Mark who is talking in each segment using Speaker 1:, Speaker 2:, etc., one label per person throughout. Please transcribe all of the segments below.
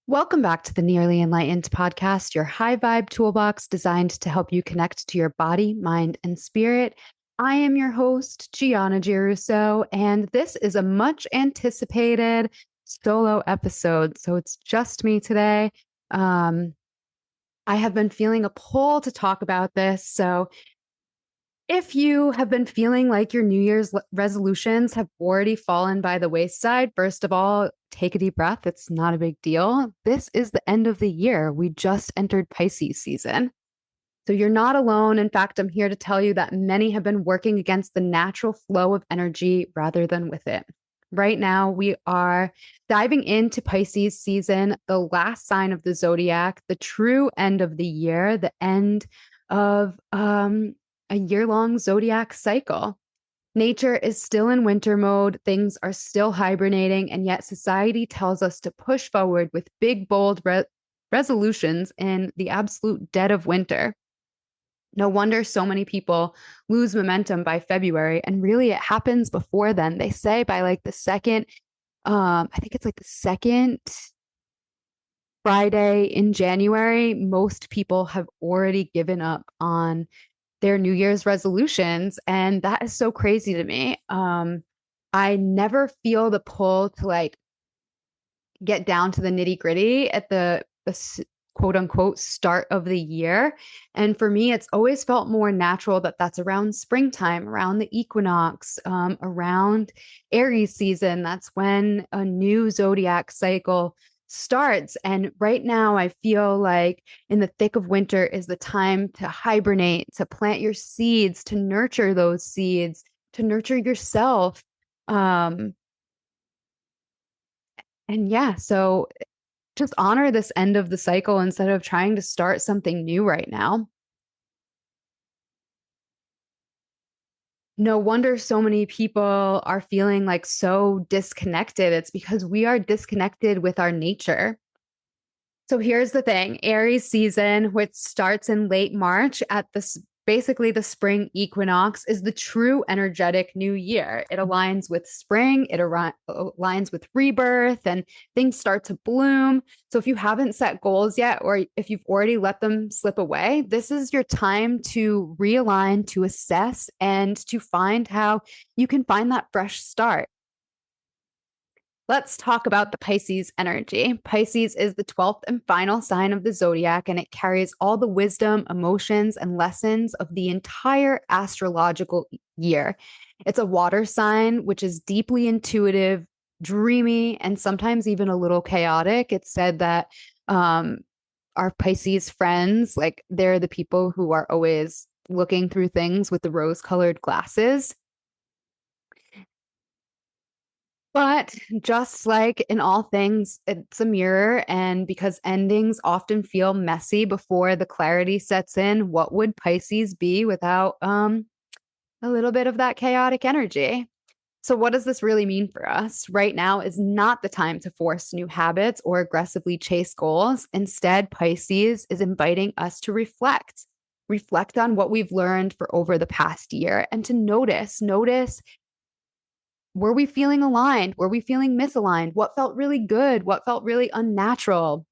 Speaker 1: Welcome back to the Nearly Enlightened Podcast, your high vibe toolbox designed to help you connect to your body, mind, and spirit. I am your host, Giana Giarrusso, and this is a much anticipated solo episode. So it's just me today. I have been feeling a pull to talk about this. So if you have been feeling like your New Year's resolutions have already fallen by the wayside, first of all, take a deep breath. It's not a big deal. This is the end of the year. We just entered Pisces season. So you're not alone. In fact, I'm here to tell you that many have been working against the natural flow of energy rather than with it. Right now, we are diving into Pisces season, the last sign of the zodiac, the true end of the year, the end of a year-long zodiac cycle. Nature is still in winter mode, things are still hibernating, and yet society tells us to push forward with big, bold resolutions in the absolute dead of winter. No wonder so many people lose momentum by February, and really it happens before then. They say by like the second, I think it's like the second Friday in January, most people have already given up on their New Year's resolutions. And that is so crazy to me. I never feel the pull to like get down to the nitty gritty at the quote unquote start of the year. And for me, it's always felt more natural that that's around springtime, around the equinox, around Aries season. That's when a new zodiac cycle starts. And right now, I feel like in the thick of winter is the time to hibernate, to plant your seeds, to nurture those seeds, to nurture yourself. Um, and yeah, so just honor this end of the cycle instead of trying to start something new right now. No wonder so many people are feeling like so disconnected. It's because we are disconnected with our nature. So here's the thing, Aries season, which starts in late March at this basically the spring equinox, is the true energetic new year. It aligns with spring, it aligns with rebirth, and things start to bloom. So if you haven't set goals yet, or if you've already let them slip away, this is your time to realign, to assess, and to find how you can find that fresh start. Let's talk about the Pisces energy. Pisces is the 12th and final sign of the zodiac, and it carries all the wisdom, emotions, and lessons of the entire astrological year. It's a water sign, which is deeply intuitive, dreamy, and sometimes even a little chaotic. It's said that our Pisces friends, like they're the people who are always looking through things with the rose-colored glasses. But just like in all things, it's a mirror. And because endings often feel messy before the clarity sets in, what would Pisces be without a little bit of that chaotic energy? So, what does this really mean for us? Right now is not the time to force new habits or aggressively chase goals. Instead, Pisces is inviting us to reflect on what we've learned for over the past year and to notice, were we feeling aligned? Were we feeling misaligned? What felt really good? What felt really unnatural?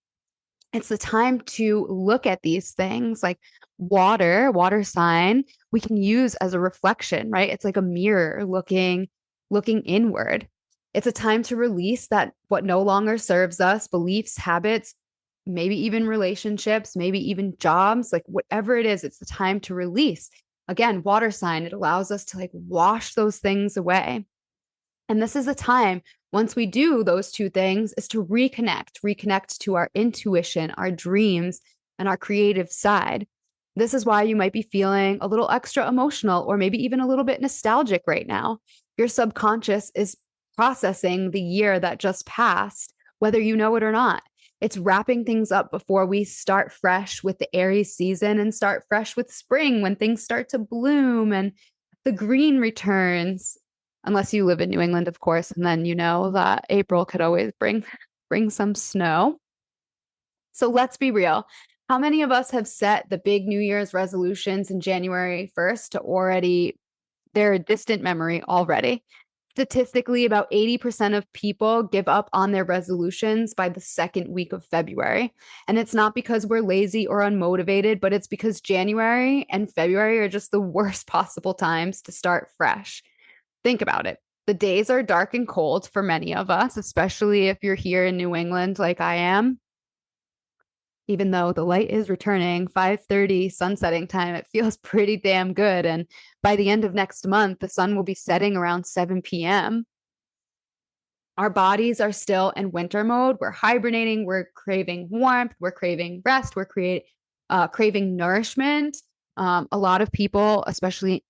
Speaker 1: It's the time to look at these things like water sign, we can use as a reflection, right? It's like a mirror looking inward. It's a time to release that what no longer serves us, beliefs, habits, maybe even relationships, maybe even jobs, like whatever it is, it's the time to release. Again, water sign, it allows us to like wash those things away. And this is a time, once we do those two things, is to reconnect to our intuition, our dreams, and our creative side. This is why you might be feeling a little extra emotional or maybe even a little bit nostalgic right now. Your subconscious is processing the year that just passed, whether you know it or not. It's wrapping things up before we start fresh with the Aries season and start fresh with spring when things start to bloom and the green returns, unless you live in New England, of course, and then you know that April could always bring some snow. So let's be real. How many of us have set the big New Year's resolutions in January 1st to already, they're a distant memory already? Statistically, about 80% of people give up on their resolutions by the second week of February. And it's not because we're lazy or unmotivated, but it's because January and February are just the worst possible times to start fresh. Think about it. The days are dark and cold for many of us, especially if you're here in New England like I am. Even though the light is returning 5:30 sunsetting time, it feels pretty damn good. And by the end of next month, the sun will be setting around 7 p.m. Our bodies are still in winter mode. We're hibernating. We're craving warmth. We're craving rest. Craving nourishment. A lot of people, especially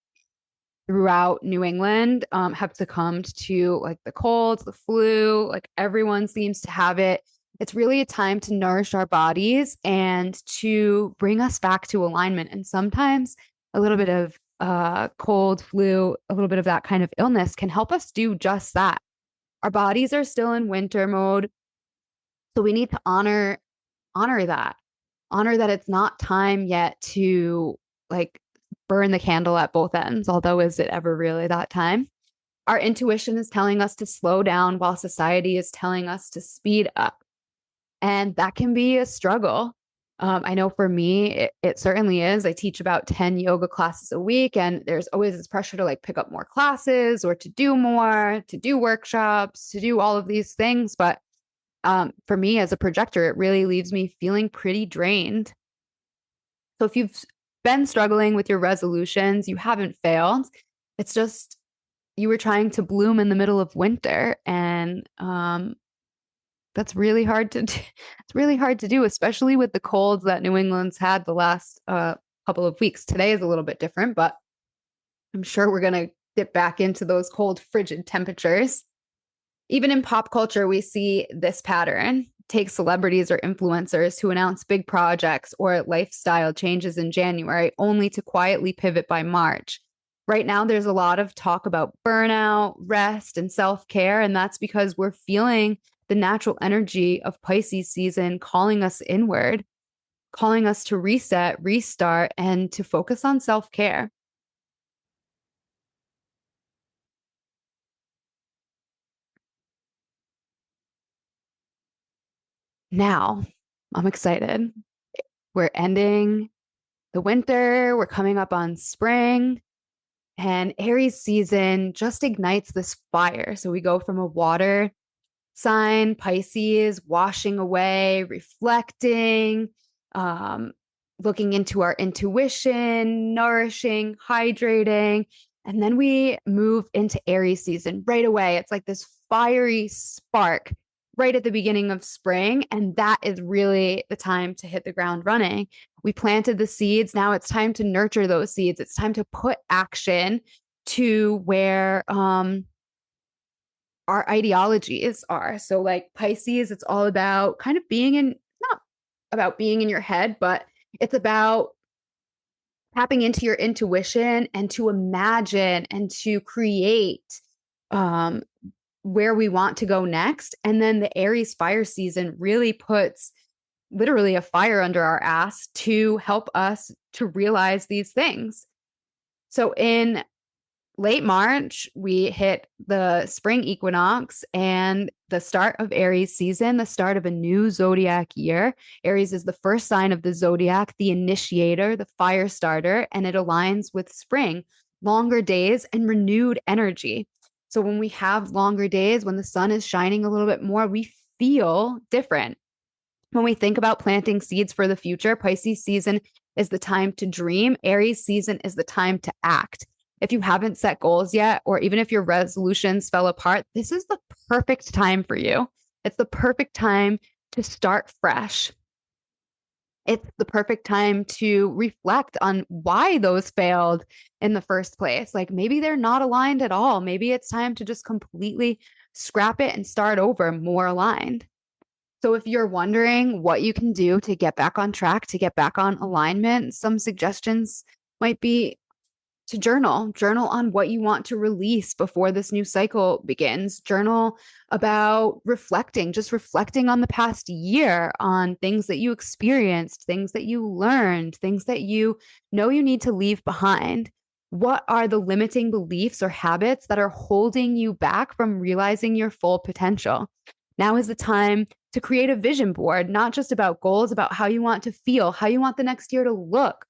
Speaker 1: throughout New England, have succumbed to like the colds, the flu, like everyone seems to have it. It's really a time to nourish our bodies and to bring us back to alignment. And sometimes a little bit of cold, flu, a little bit of that kind of illness can help us do just that. Our bodies are still in winter mode. So we need to honor that. Honor that it's not time yet to like burn the candle at both ends, although is it ever really that time? Our intuition is telling us to slow down while society is telling us to speed up. And that can be a struggle. I know for me, it certainly is. I teach about 10 yoga classes a week, and there's always this pressure to like pick up more classes or to do more, to do workshops, to do all of these things. But for me as a projector, it really leaves me feeling pretty drained. So if you've been struggling with your resolutions, you haven't failed. It's just you were trying to bloom in the middle of winter, and that's really hard to do. It's really hard to do, especially with the colds that New England's had the last couple of weeks. Today is a little bit different, but I'm sure we're going to dip back into those cold, frigid temperatures. Even in pop culture, we see this pattern. Take celebrities or influencers who announce big projects or lifestyle changes in January, only to quietly pivot by March. Right now, there's a lot of talk about burnout, rest, and self-care, and that's because we're feeling the natural energy of Pisces season calling us inward, calling us to reset, restart, and to focus on self-care. Now, I'm excited. We're ending the winter, we're coming up on spring, and Aries season just ignites this fire. So we go from a water sign, Pisces, washing away, reflecting, um, looking into our intuition, nourishing, hydrating. And then we move into Aries season right away. It's like this fiery spark right at the beginning of spring. And that is really the time to hit the ground running. We planted the seeds. Now it's time to nurture those seeds. It's time to put action to where our ideologies are. So like Pisces, it's all about kind of not about being in your head, but it's about tapping into your intuition and to imagine and to create um, where we want to go next. And then the Aries fire season really puts literally a fire under our ass to help us to realize these things. So in late March, we hit the spring equinox and the start of Aries season, the start of a new zodiac year. Aries is the first sign of the zodiac, the initiator, the fire starter, and it aligns with spring, longer days, and renewed energy. So when we have longer days, when the sun is shining a little bit more, we feel different. When we think about planting seeds for the future, Pisces season is the time to dream. Aries season is the time to act. If you haven't set goals yet, or even if your resolutions fell apart, this is the perfect time for you. It's the perfect time to start fresh. It's the perfect time to reflect on why those failed in the first place. Like maybe they're not aligned at all. Maybe it's time to just completely scrap it and start over more aligned. So if you're wondering what you can do to get back on track, to get back on alignment, some suggestions might be to journal on what you want to release before this new cycle begins. Journal about just reflecting on the past year, on things that you experienced, things that you learned, things that you know you need to leave behind. What are the limiting beliefs or habits that are holding you back from realizing your full potential? Now is the time to create a vision board, not just about goals, about how you want to feel, how you want the next year to look.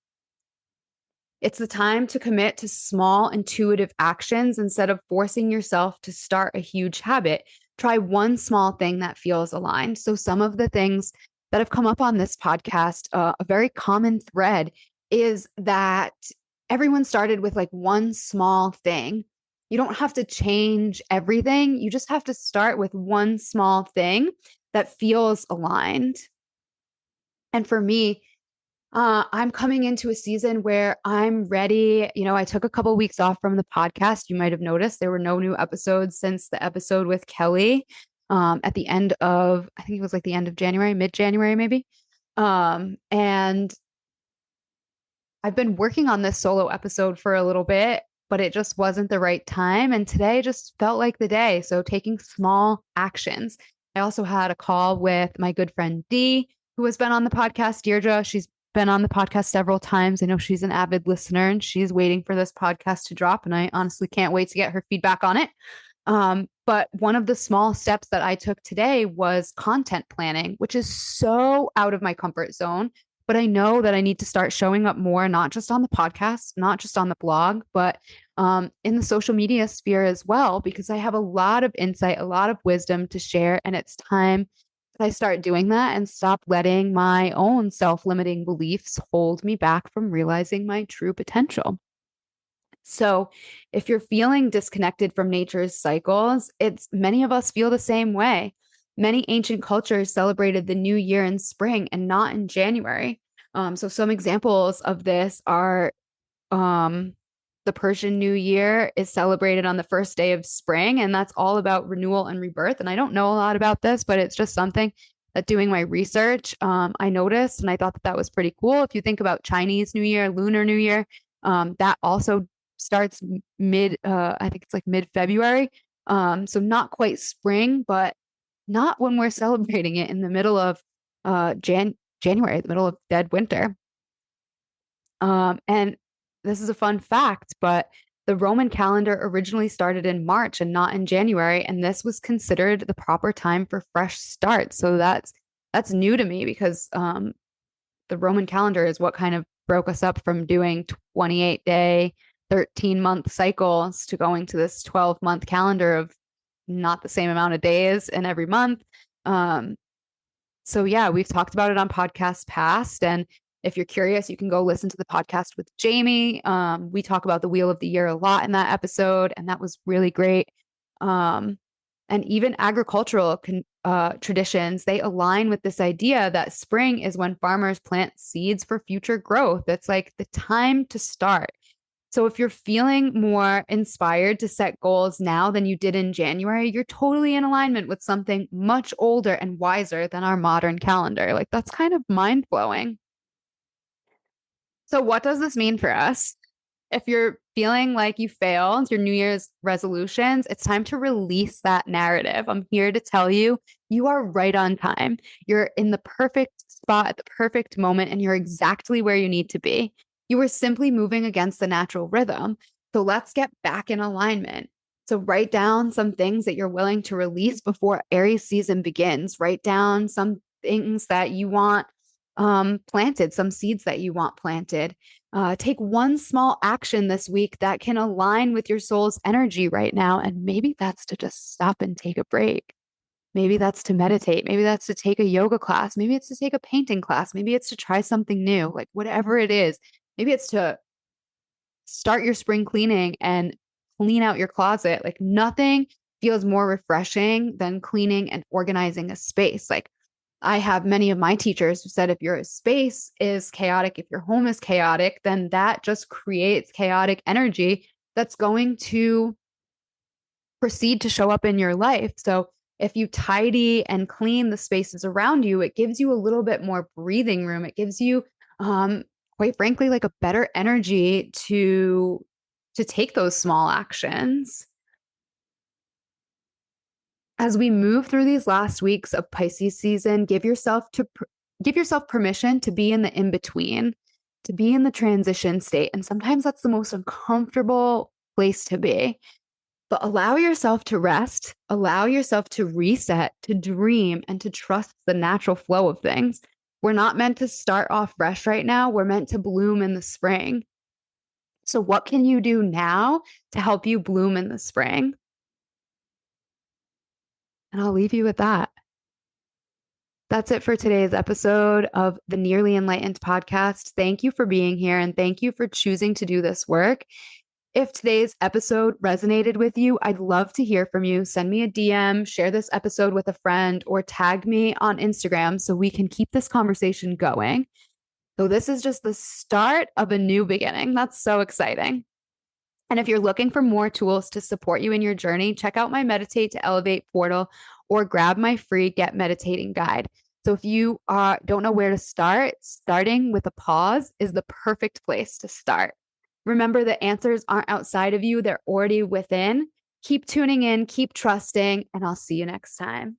Speaker 1: It's the time to commit to small, intuitive actions instead of forcing yourself to start a huge habit. Try one small thing that feels aligned. So, some of the things that have come up on this podcast, a very common thread is that everyone started with like one small thing. You don't have to change everything. You just have to start with one small thing that feels aligned. And for me, I'm coming into a season where I'm ready. I took a couple weeks off from the podcast. You might have noticed there were no new episodes since the episode with Kelly at the end of, I think it was like the end of January, mid-January, maybe. And I've been working on this solo episode for a little bit, but it just wasn't the right time. And today just felt like the day. So taking small actions. I also had a call with my good friend Dee, who has been on the podcast, Deirdre. She's been on the podcast several times. I know she's an avid listener and she's waiting for this podcast to drop. And I honestly can't wait to get her feedback on it. But one of the small steps that I took today was content planning, which is so out of my comfort zone. But I know that I need to start showing up more, not just on the podcast, not just on the blog, but in the social media sphere as well, because I have a lot of insight, a lot of wisdom to share. And it's time that I start doing that and stop letting my own self-limiting beliefs hold me back from realizing my true potential. So, if you're feeling disconnected from nature's cycles, it's many of us feel the same way. Many ancient cultures celebrated the new year in spring and not in January. So, some examples of this are um, the Persian New Year is celebrated on the first day of spring, and that's all about renewal and rebirth. And I don't know a lot about this, but it's just something that doing my research, I noticed, and I thought that that was pretty cool. If you think about Chinese New Year, Lunar New Year, that also starts I think it's like mid-February. So not quite spring, but not when we're celebrating it in the middle of January, the middle of dead winter. And this is a fun fact, but the Roman calendar originally started in March and not in January, and this was considered the proper time for fresh starts. So that's new to me because the Roman calendar is what kind of broke us up from doing 28-day, 13-month cycles to going to this 12-month calendar of not the same amount of days in every month. So yeah, we've talked about it on podcasts past. And if you're curious, you can go listen to the podcast with Jamie. We talk about the Wheel of the Year a lot in that episode, and that was really great. And even agricultural traditions, they align with this idea that spring is when farmers plant seeds for future growth. It's like the time to start. So if you're feeling more inspired to set goals now than you did in January, you're totally in alignment with something much older and wiser than our modern calendar. Like that's kind of mind blowing. So what does this mean for us? If you're feeling like you failed your New Year's resolutions, it's time to release that narrative. I'm here to tell you, you are right on time. You're in the perfect spot at the perfect moment, and you're exactly where you need to be. You were simply moving against the natural rhythm. So let's get back in alignment. So write down some things that you're willing to release before Aries season begins. Write down some things that you want planted, some seeds that you want planted. Take one small action this week that can align with your soul's energy right now. And maybe that's to just stop and take a break. Maybe that's to meditate. Maybe that's to take a yoga class. Maybe it's to take a painting class. Maybe it's to try something new, like whatever it is. Maybe it's to start your spring cleaning and clean out your closet. Like nothing feels more refreshing than cleaning and organizing a space. Like I have many of my teachers who said if your space is chaotic, if your home is chaotic, then that just creates chaotic energy that's going to proceed to show up in your life. So if you tidy and clean the spaces around you, it gives you a little bit more breathing room. It gives you, quite frankly, like a better energy to take those small actions. As we move through these last weeks of Pisces season, give yourself permission to be in the in between. to be in the transition state. And sometimes that's the most uncomfortable place to be. But allow yourself to rest, allow yourself to reset, to dream, and to trust the natural flow of things. We're not meant to start off fresh right now. We're meant to bloom in the spring. So, what can you do now to help you bloom in the spring? And I'll leave you with that. That's it for today's episode of the Nearly Enlightened podcast. Thank you for being here and thank you for choosing to do this work. If today's episode resonated with you, I'd love to hear from you. Send me a DM, share this episode with a friend, or tag me on Instagram so we can keep this conversation going. So, this is just the start of a new beginning. That's so exciting. And if you're looking for more tools to support you in your journey, check out my Meditate to Elevate portal or grab my free Get Meditating guide. So if you don't know where to start, starting with a pause is the perfect place to start. Remember, the answers aren't outside of you, they're already within. Keep tuning in, keep trusting, and I'll see you next time.